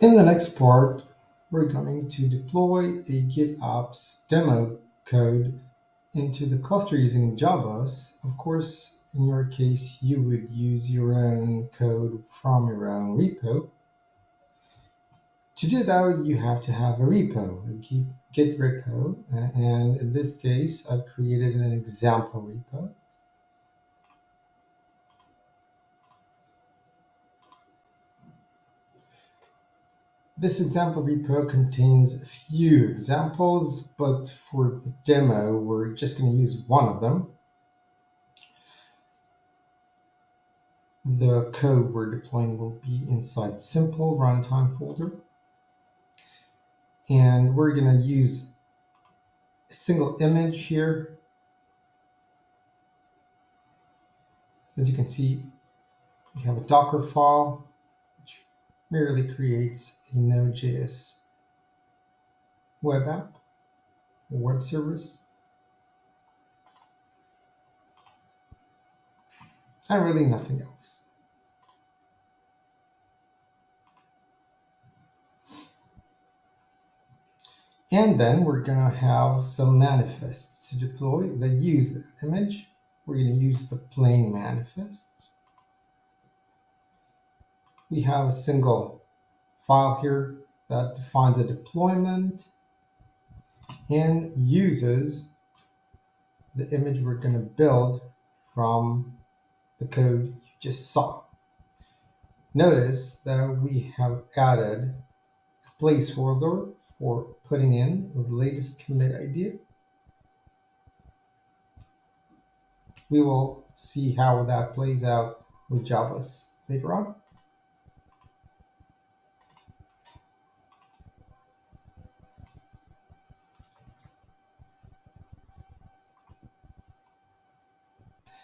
In the next part, we're going to deploy a GitOps demo code into the cluster using Jabos. Of course, in your case, you would use your own code from your own repo. To do that, you have to have a repo, a Git repo, and in this case, I've created an example repo. This example repo contains a few examples, but for the demo, we're just going to use one of them. The code we're deploying will be inside simple runtime folder. And we're going to use a single image here. As you can see, we have a Docker file, which merely creates a Node.js web app or web service. And really nothing else. And then we're going to have some manifests to deploy that use that image. We're going to use the plain manifest. We have a single file here that defines a deployment and uses the image we're going to build from the code you just saw. Notice that we have added a placeholder for putting in the latest commit ID. We will see how that plays out with Jabos later on.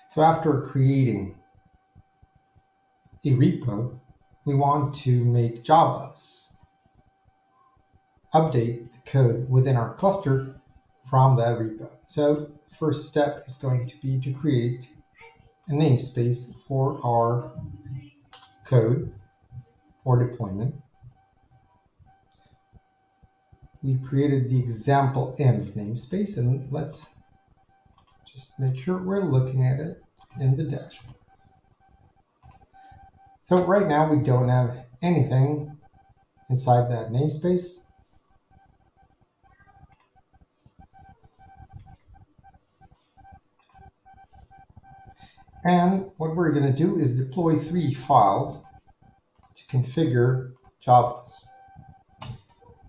So after creating a repo, we want to make Jabos update the code within our cluster from that repo. So the first step is going to be to create a namespace for our code for deployment. We've created the example env namespace, and let's just make sure we're looking at it in the dashboard. So right now we don't have anything inside that namespace. And what we're going to do is deploy 3 files to configure Jabos.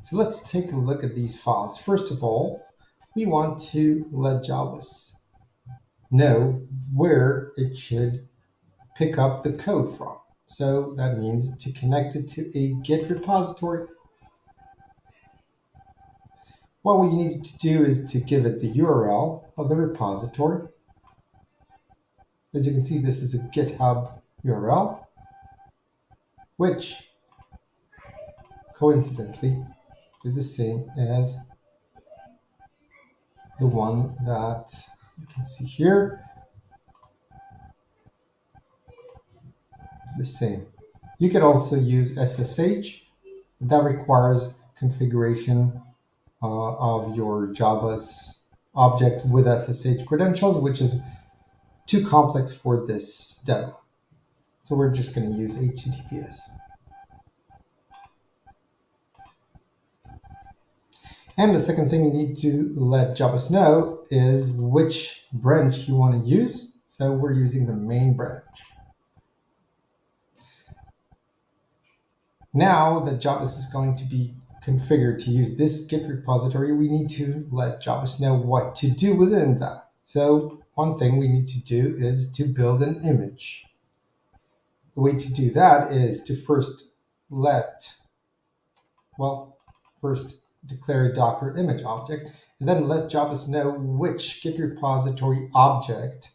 So let's take a look at these files. First of all, we want to let Jabos know where it should pick up the code from. So that means to connect it to a Git repository. What we need to do is to give it the URL of the repository. As you can see, this is a GitHub URL, which coincidentally is the same as the one that you can see here. The same. You could also use SSH. That requires configuration of your Jabos object with SSH credentials, which is too complex for this demo. So we're just going to use HTTPS. And the second thing you need to let Jabos know is which branch you want to use. So we're using the main branch. Now that Jabos is going to be configured to use this Git repository, we need to let Jabos know what to do within that. So one thing we need to do is to build an image. The way to do that is to first declare a Docker image object, and then let Jabos know which Git repository object,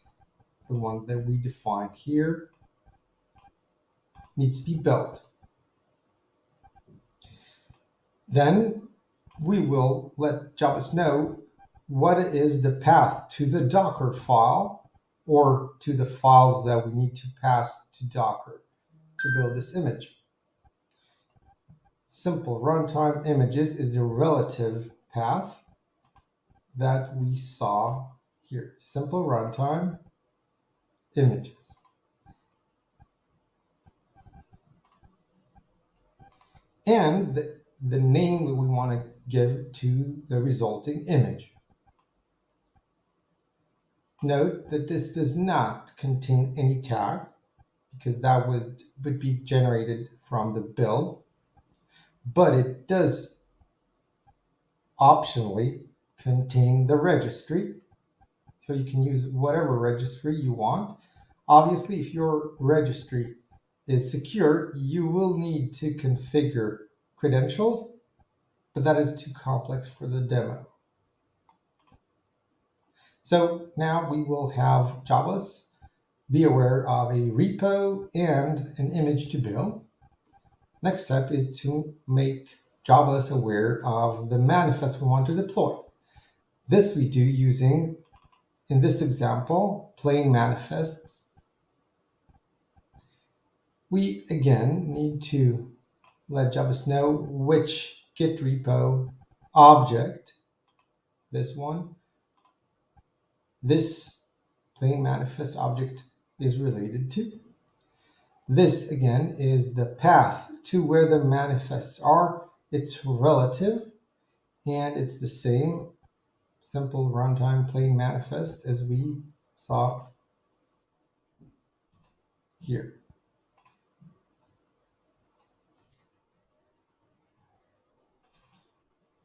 the one that we defined here, needs to be built. Then we will let Jabos know what is the path to the Docker file or to the files that we need to pass to Docker to build this image. Simple runtime images is the relative path that we saw here. Simple runtime images. And the name that we want to give to the resulting image. Note that this does not contain any tag because that would be generated from the build, but it does optionally contain the registry. So you can use whatever registry you want. Obviously, if your registry is secure, you will need to configure credentials, but that is too complex for the demo. So now we will have Jabos be aware of a repo and an image to build. Next step is to make Jabos aware of the manifest we want to deploy. This we do using, in this example, plain manifests. We again need to let Jabos know which Git repo object, this one, this plain manifest object is related to. This again is the path to where the manifests are. It's relative and it's the same simple runtime plain manifest as we saw here.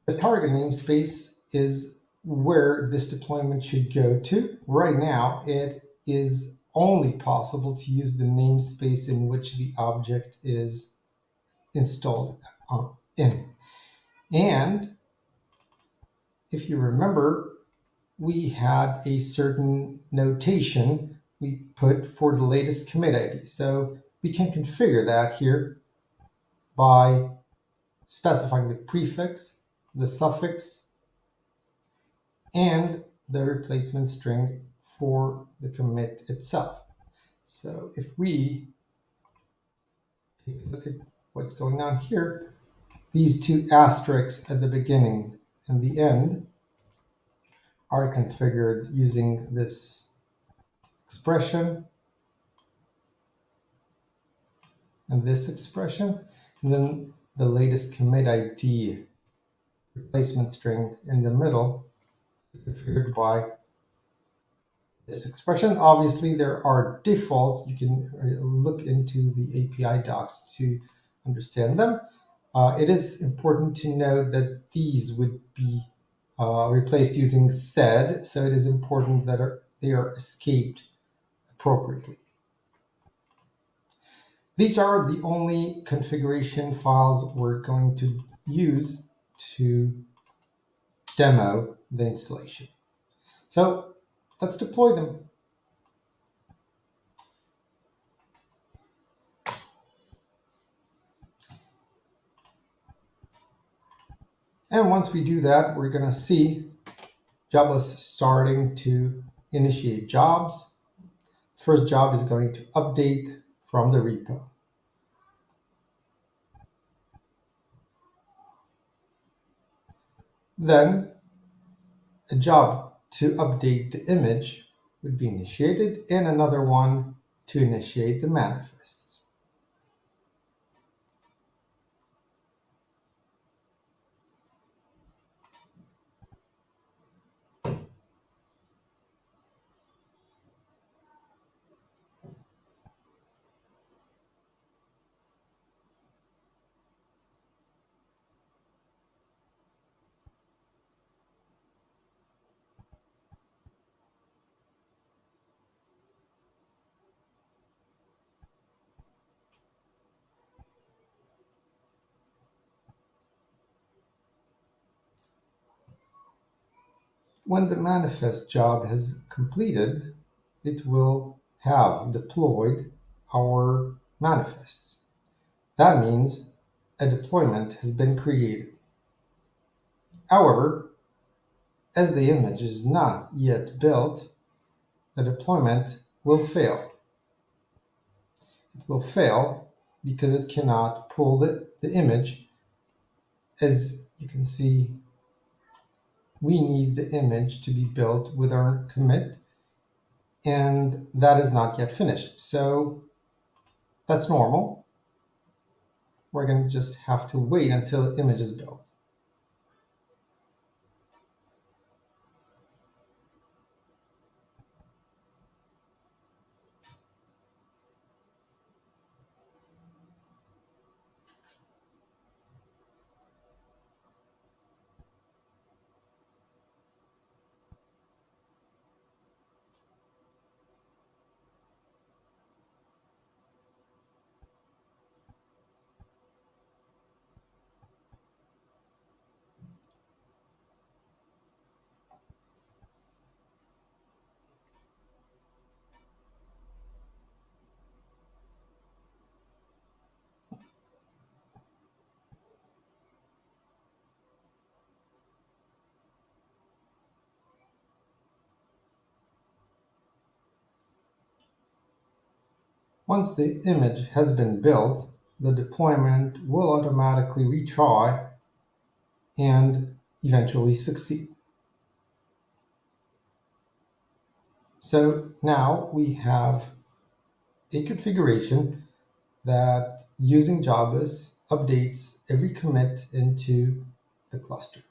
The target namespace is where this deployment should go to. Right now, it is only possible to use the namespace in which the object is installed in. And if you remember, we had a certain notation we put for the latest commit ID. So we can configure that here by specifying the prefix, the suffix, and the replacement string for the commit itself. So if we take a look at what's going on here, these two asterisks at the beginning and the end are configured using this expression and this expression, and then the latest commit ID replacement string in the middle is configured by this expression. Obviously, there are defaults. You can look into the API docs to understand them. It is important to note that these would be replaced using sed, so it is important that they are escaped appropriately. These are the only configuration files we're going to use to demo the installation. So let's deploy them. And once we do that, we're going to see Jabos starting to initiate jobs. First job is going to update from the repo. Then a job to update the image would be initiated and another one to initiate the manifests. When the manifest job has completed, it will have deployed our manifests. That means a deployment has been created. However, as the image is not yet built, the deployment will fail. It will fail because it cannot pull the image As you can see, we need the image to be built with our commit, and that is not yet finished. So that's normal. We're going to just have to wait until the image is built. Once the image has been built, the deployment will automatically retry and eventually succeed. So now we have a configuration that using Jabos updates every commit into the cluster.